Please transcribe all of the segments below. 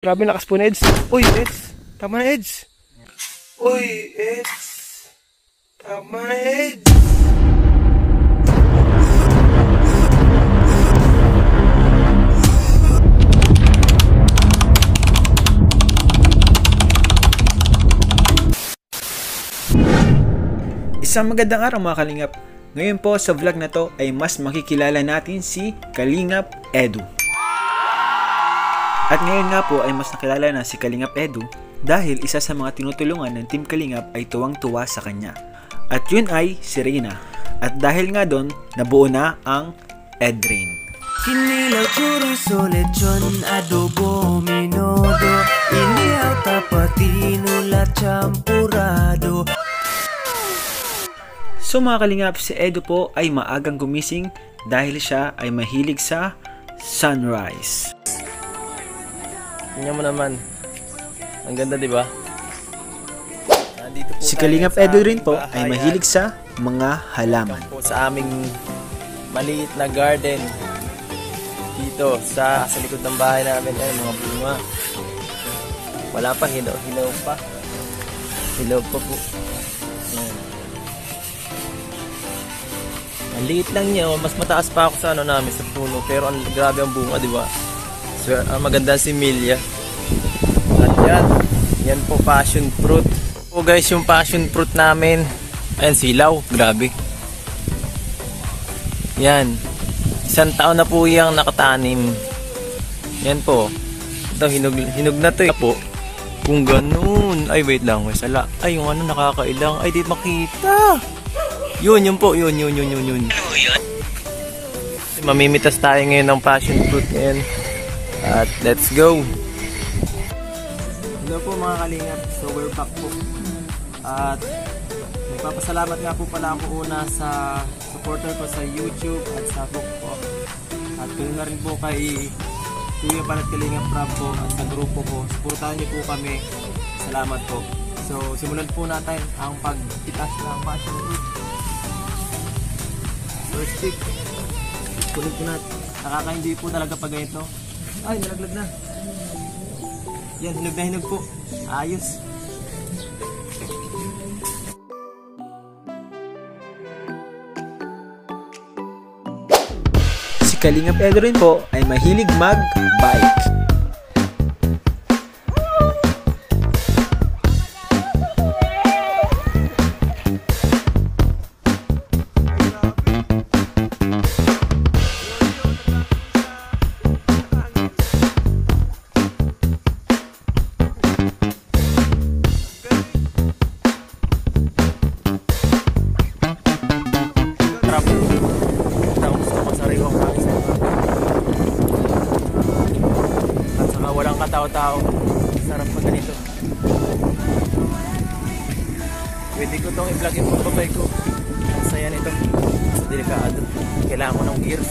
Grabe, lakas po na Eds. Uy, Eds. Tama na Eds. Uy, Eds. Tama na Eds. Isang magandang araw mga Kalingap. Ngayon po sa vlog na to ay mas makikilala natin si Kalingap Edu. At ngayon nga po ay mas nakilala na si Kalingap Edu dahil isa sa mga tinutulungan ng Team Kalingap ay tuwang-tuwa sa kanya. At yun ay si Reyna. At dahil nga doon, nabuo na ang Edrain. Kinilaw, chorizo, lechon, adobo, minodo, inihaw, tapatino, champurado. So mga Kalingap, si Edu po ay maagang gumising dahil siya ay mahilig sa sunrise. Tingnan mo naman. Ang ganda, di ba? Si Kalingap Edu rin po ay mahilig sa mga halaman. Po sa aming maliit na garden dito sa likod ng bahay namin. Ayan, mga bunga. Wala pa, hilaw pa. Hilaw pa po. Ayan. Ang liit lang niya, mas mataas pa ako sa ano namin, sa puno. Pero ang grabe ang bunga, di ba? So, ang maganda si Milya. At yan po passion fruit. So guys, yung passion fruit namin, ayan, silaw, grabe. Yan, 1 taon na po yung nakatanim. Yan po. Ito, hinog na to po. Kung ganun, ay wait lang, may sala. Ay, yung ano, nakakailang, ay di makita. Yun po, yun. Mamimitas tayo ngayon ng passion fruit ngayon. At let's go. Hello po mga Kalingap. So we're back po. At nagpapasalamat nga po pala ako una sa supporter ko sa YouTube at sa book po. At ganoon na rin po kay Kuya Palat Kalingap Prab po at sa grupo ko. Supportahan niyo po kami. Salamat po. So simulan po natin ang pagpitas ng passion fruit. First stick. Kunin po natin. Nakakaindi po talaga pag ganito. Ay, nalaglag na. Yan, hinog po. Ayos. Si Kalingap Edu rin po ay mahilig mag-bike. Tao, sarap pa ganito. Pwede ko itong i-vlog yung pagbabay ko. Ang saya nito. Delikado. Kailangan ko ng gears.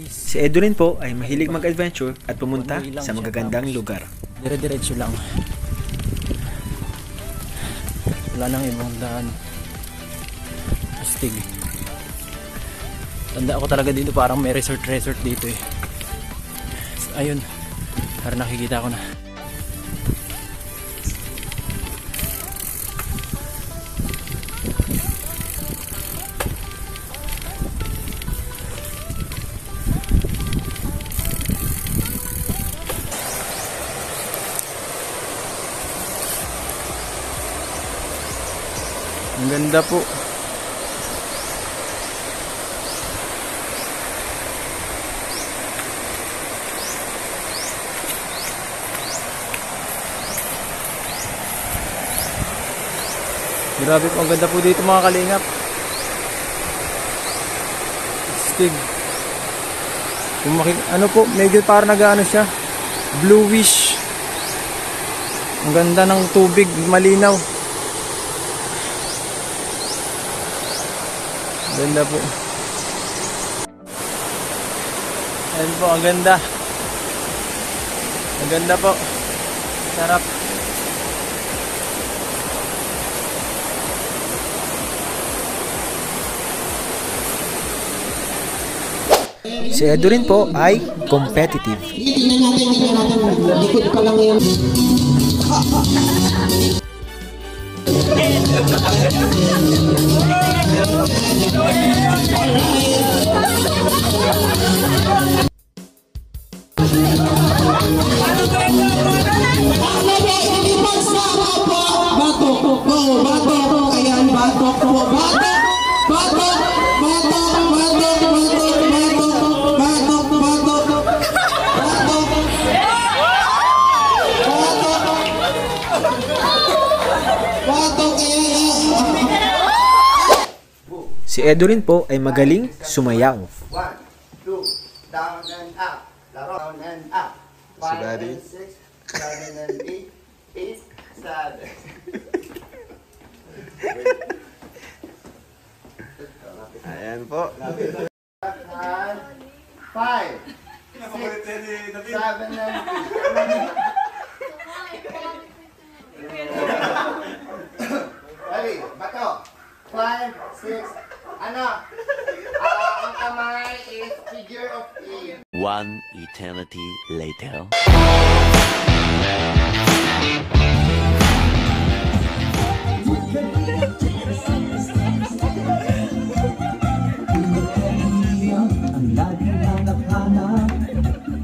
Si Edu rin po ay mahilig mag-adventure at pumunta sa magagandang lugar. Dire-diretso lang. Wala nang ibang daan. Astig. Tanda ako talaga dito, parang may resort dito eh. Ayun. Para nakikita ko na. Ang ganda po. Grabe po, ang ganda po dito mga Kalingap. Stig. Ano po, medyo parang nag-ano siya, bluish. Ang ganda ng tubig, malinaw. Ganda po. Ayan po, ang ganda. Ang ganda po. Sarap. Si Edu rin po ay competitive. Tingnan natin, likod pa lang yan. Si Edu rin po ay magaling sumayaw. 1, 2, down and up. Laro, down and up. 5 and 6, 7 and 8, 8, 7. Ayan po. 5, 6, 7 and 8. Ready, bato. 5, 6, ano? Ang kamay is figure of 8. One eternity later. Ang lagi na nakhanap,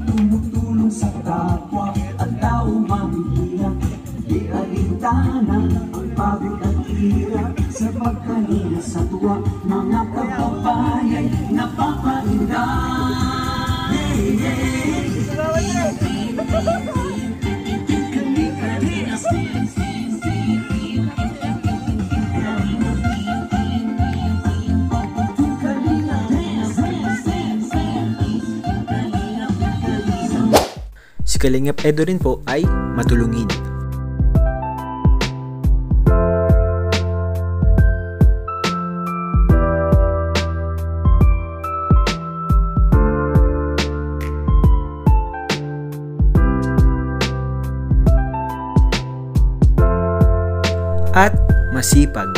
tumutulong sa kapwa at tao mahihirap. Di alintana ang pagod at hirap sa pagkanina sa tuwa. Mga kababayan napapainda. Si Kalingap Edu rin po ay matulungin. At masipag.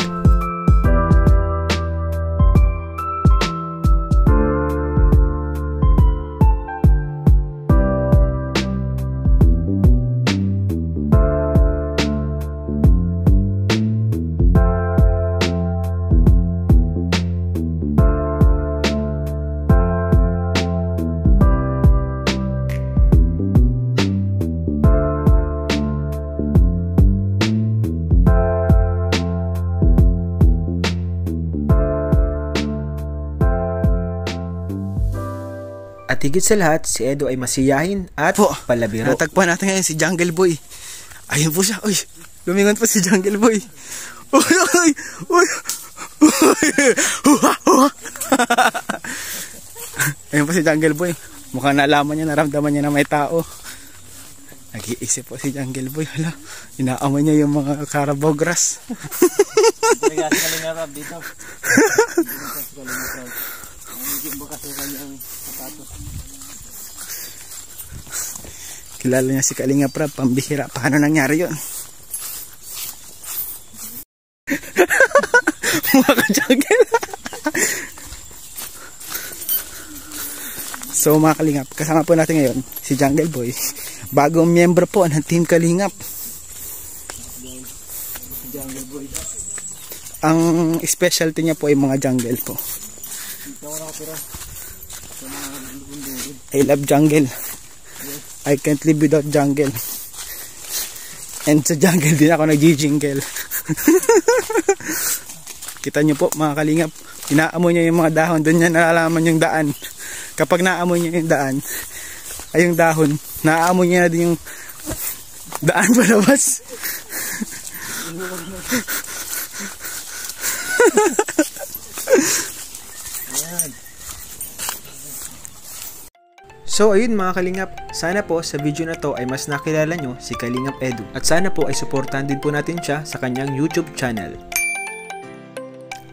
At higit sa lahat, si Edu ay masiyahin at palabiro. Natagpuan natin ngayon si Jungle Boy. Ayun po siya. Uy, lumingon po si Jungle Boy. Uy, uy, uy. Ayun po si Jungle Boy. Mukhang nalaman niya, naramdaman niya na may tao. Nag-iisip po si Jungle Boy. Hala, inaamoy niya yung mga Carabao grass. Kilala niya si Kalingap Rab, pambihira. Paano nangyari yun? Mga ka-jungle. So mga Kalingap, kasama po natin ngayon si Jungle Boy, bagong miyembro po ng Team Kalingap. Ang specialty niya po ay mga jungle po. I love jungle. I can't live without jungle. And sa jungle din ako nag-jingle. Kita nyo po mga Kalingap, inaamoy niya yung mga dahon, doon niya nalalaman yung daan. Kapag naamoy niya yung daan, ay yung dahon, naaamoy niya na din yung daan palabas. So ayun mga Kalingap, sana po sa video na to ay mas nakilala nyo si Kalingap Edu. At sana po ay suportahan din po natin siya sa kanyang YouTube channel.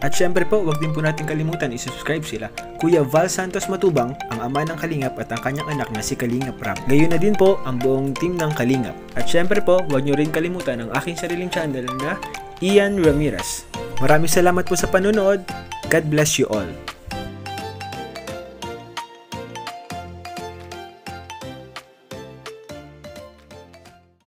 At syempre po, wag din po natin kalimutan i-subscribe sila Kuya Val Santos Matubang, ang ama ng Kalingap, at ang kanyang anak na si Kalingap Rab. Gayon na din po ang buong team ng Kalingap. At syempre po, wag nyo rin kalimutan ang aking sariling channel na Ian Ramirez. Maraming salamat po sa panonood. God bless you all.